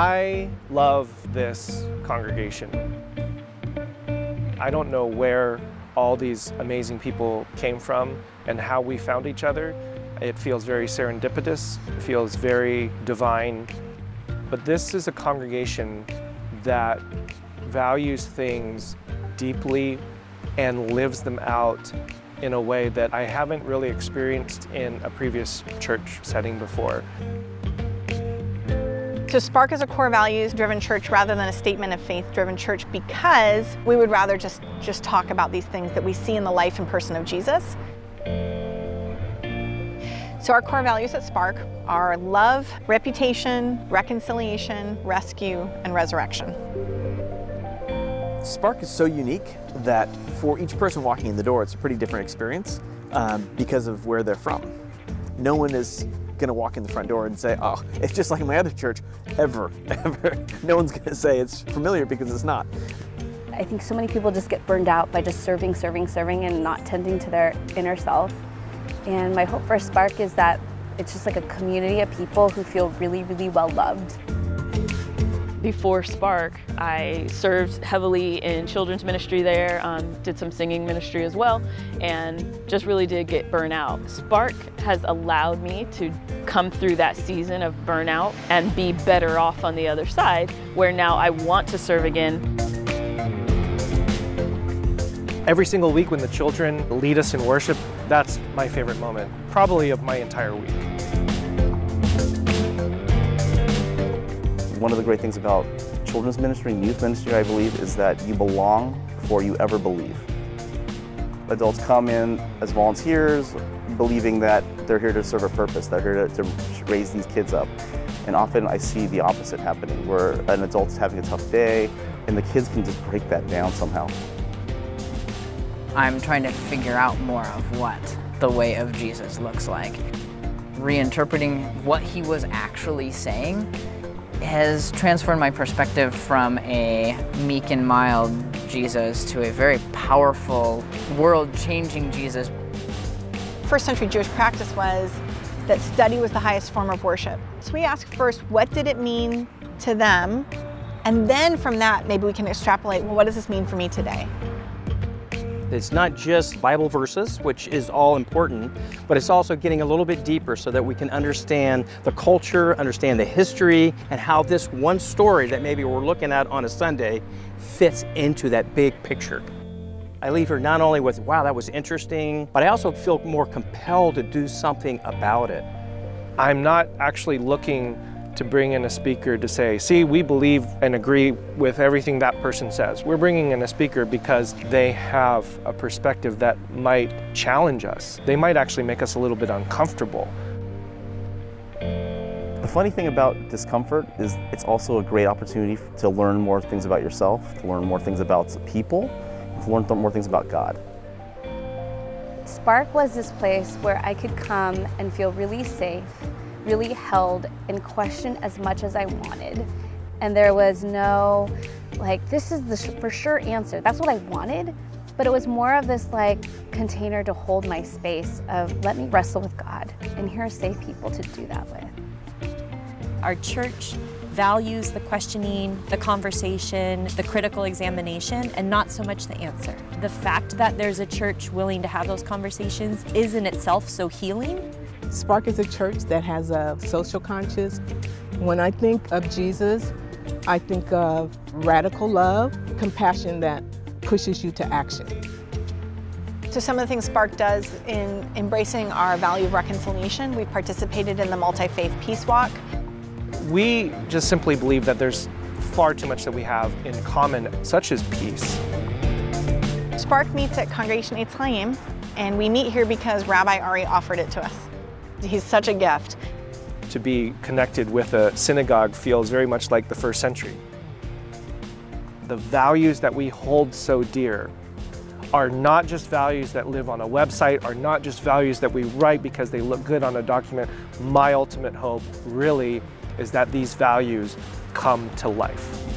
I love this congregation. I don't know where all these amazing people came from and how we found each other. It feels very serendipitous, it feels very divine. But this is a congregation that values things deeply and lives them out in a way that I haven't really experienced in a previous church setting before. So Spark is a core values-driven church rather than a statement of faith-driven church because we would rather just talk about these things that we see in the life and person of Jesus. So our core values at Spark are love, reputation, reconciliation, rescue, and resurrection. Spark is so unique that for each person walking in the door, it's a pretty different experience because of where they're from. No one is gonna walk in the front door and say, oh, it's just like my other church, ever. No one's gonna say it's familiar because it's not. I think so many people just get burned out by just serving and not tending to their inner self. And my hope for Spark is that it's just like a community of people who feel really, really well loved. Before Spark, I served heavily in children's ministry there, did some singing ministry as well, and just really did get burnt out. Spark has allowed me to come through that season of burnout and be better off on the other side, where now I want to serve again. Every single week when the children lead us in worship, that's my favorite moment, probably of my entire week. One of the great things about children's ministry and youth ministry, I believe, is that you belong before you ever believe. Adults come in as volunteers, believing that they're here to serve a purpose, they're here to raise these kids up. And often I see the opposite happening, where an adult's having a tough day, and the kids can just break that down somehow. I'm trying to figure out more of what the way of Jesus looks like. Reinterpreting what he was actually saying has transformed my perspective from a meek and mild Jesus to a very powerful, world-changing Jesus. First century Jewish practice was that study was the highest form of worship. So we ask first, what did it mean to them? And then from that, maybe we can extrapolate, well, what does this mean for me today? It's not just Bible verses, which is all important, but it's also getting a little bit deeper so that we can understand the culture, understand the history, and how this one story that maybe we're looking at on a Sunday fits into that big picture. I leave here not only with, wow, that was interesting, but I also feel more compelled to do something about it. I'm not actually looking to bring in a speaker to say, see, we believe and agree with everything that person says. We're bringing in a speaker because they have a perspective that might challenge us. They might actually make us a little bit uncomfortable. The funny thing about discomfort is it's also a great opportunity to learn more things about yourself, to learn more things about people, to learn more things about God. Spark was this place where I could come and feel really safe, really held, and question as much as I wanted. And there was no, like, this is the for sure answer. That's what I wanted, but it was more of this like container to hold my space of let me wrestle with God, and here are safe people to do that with. Our church values the questioning, the conversation, the critical examination, and not so much the answer. The fact that there's a church willing to have those conversations is in itself so healing. Spark is a church that has a social conscience. When I think of Jesus, I think of radical love, compassion that pushes you to action. So some of the things Spark does in embracing our value of reconciliation, we've participated in the multi-faith peace walk. We just simply believe that there's far too much that we have in common, such as peace. Spark meets at Congregation Eitz Chaim, and we meet here because Rabbi Ari offered it to us. He's such a gift. To be connected with a synagogue feels very much like the first century. The values that we hold so dear are not just values that live on a website, are not just values that we write because they look good on a document. My ultimate hope really is that these values come to life.